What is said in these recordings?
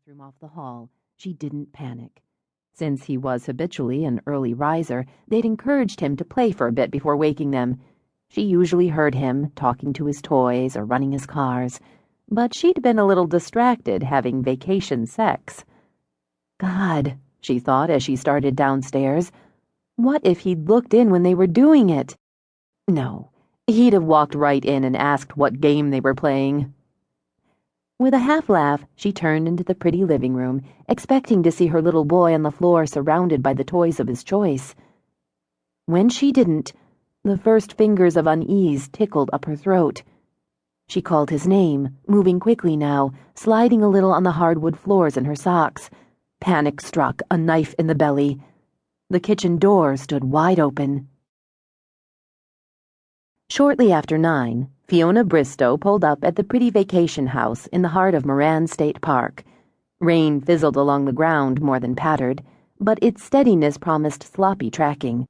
bathroom off the hall, she didn't panic. Since he was habitually an early riser, they'd encouraged him to play for a bit before waking them. She usually heard him talking to his toys or running his cars, but she'd been a little distracted having vacation sex. God, she thought as she started downstairs, what if he'd looked in when they were doing it? No, he'd have walked right in and asked what game they were playing. With a half-laugh, she turned into the pretty living room, expecting to see her little boy on the floor surrounded by the toys of his choice. When she didn't, the first fingers of unease tickled up her throat. She called his name, moving quickly now, sliding a little on the hardwood floors in her socks. Panic struck, a knife in the belly. The kitchen door stood wide open. Shortly after 9, Fiona Bristow pulled up at the pretty vacation house in the heart of Moran State Park. Rain fizzled along the ground more than pattered, but its steadiness promised sloppy tracking.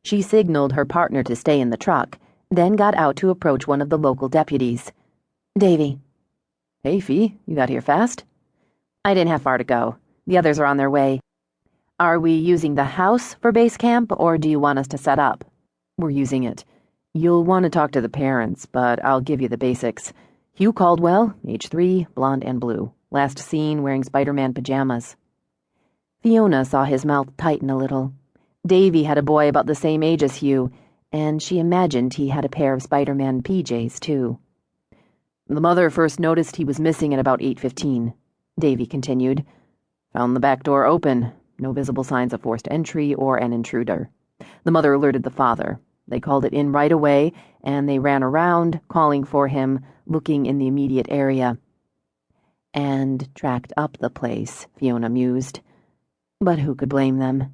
She signaled her partner to stay in the truck, then got out to approach one of the local deputies. "Davy." "Hey, Fee, you got here fast?" "I didn't have far to go. The others are on their way. Are we using the house for base camp, or do you want us to set up?" "We're using it. You'll want to talk to the parents, but I'll give you the basics. Hugh Caldwell, age 3, blonde and blue. Last seen wearing Spider-Man pajamas." Fiona saw his mouth tighten a little. Davy had a boy about the same age as Hugh, and she imagined he had a pair of Spider-Man PJs, too. "The mother first noticed he was missing at about 8:15, Davy continued. "Found the back door open. No visible signs of forced entry or an intruder. The mother alerted the father. They called it in right away, and they ran around, calling for him, looking in the immediate area." "And tracked up the place," Fiona mused. But who could blame them?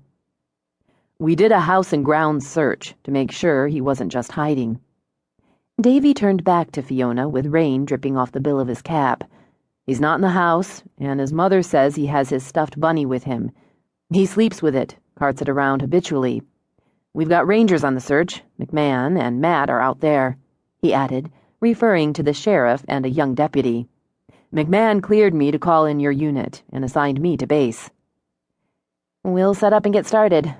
"We did a house and grounds search to make sure he wasn't just hiding." Davy turned back to Fiona with rain dripping off the bill of his cap. "He's not in the house, and his mother says he has his stuffed bunny with him. He sleeps with it, carts it around habitually. We've got rangers on the search. McMahon and Matt are out there," he added, referring to the sheriff and a young deputy. "McMahon cleared me to call in your unit and assigned me to base." "We'll set up and get started.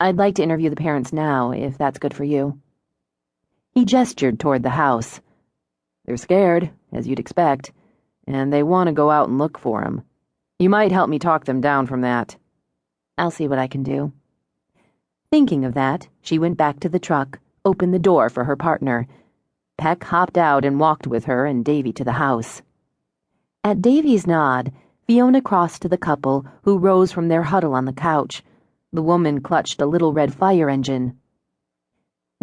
I'd like to interview the parents now, if that's good for you." He gestured toward the house. "They're scared, as you'd expect, and they want to go out and look for him. You might help me talk them down from that." "I'll see what I can do." Thinking of that, she went back to the truck, opened the door for her partner. Peck hopped out and walked with her and Davy to the house. At Davy's nod, Fiona crossed to the couple, who rose from their huddle on the couch. The woman clutched a little red fire engine.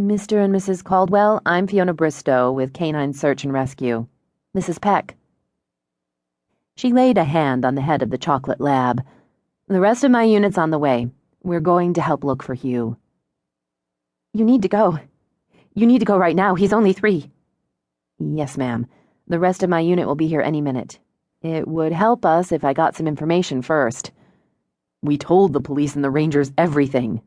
"Mr. and Mrs. Caldwell, I'm Fiona Bristow with Canine Search and Rescue. Mrs. Peck." She laid a hand on the head of the chocolate lab. "The rest of my unit's on the way. We're going to help look for Hugh." You need to go. You need to go right now. He's only 3. "Yes, ma'am. The rest of my unit will be here any minute. It would help us if I got some information first." "We told the police and the rangers everything."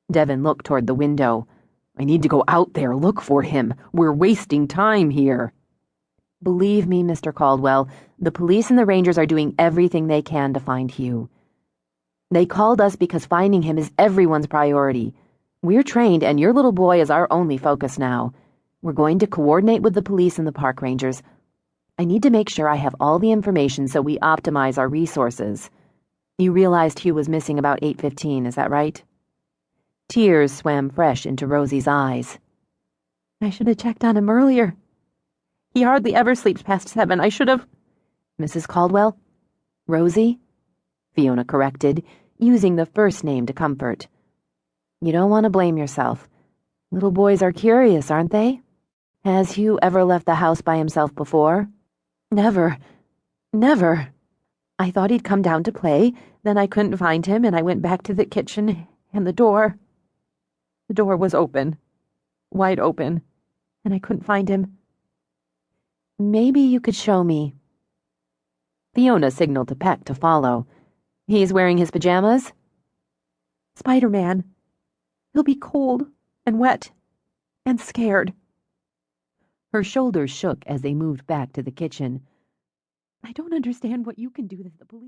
Devin looked toward the window. "I need to go out there, look for him. We're wasting time here." "Believe me, Mr. Caldwell, the police and the rangers are doing everything they can to find Hugh. They called us because finding him is everyone's priority. We're trained, and your little boy is our only focus now. We're going to coordinate with the police and the park rangers. I need to make sure I have all the information so we optimize our resources. You realized Hugh was missing about 8:15, is that right?" Tears swam fresh into Rosie's eyes. "I should have checked on him earlier. He hardly ever sleeps past 7. I should have—" "Mrs. Caldwell?" "Rosie?" Fiona corrected, using the first name to comfort. "You don't want to blame yourself. Little boys are curious, aren't they? Has Hugh ever left the house by himself before?" "Never. Never. I thought he'd come down to play, then I couldn't find him, and I went back to the kitchen, and the door was open. Wide open. And I couldn't find him." "Maybe you could show me." Fiona signaled to Peck to follow. "He's wearing his pajamas?" "Spider-Man. He'll be cold and wet and scared." Her shoulders shook as they moved back to the kitchen. "I don't understand what you can do that the police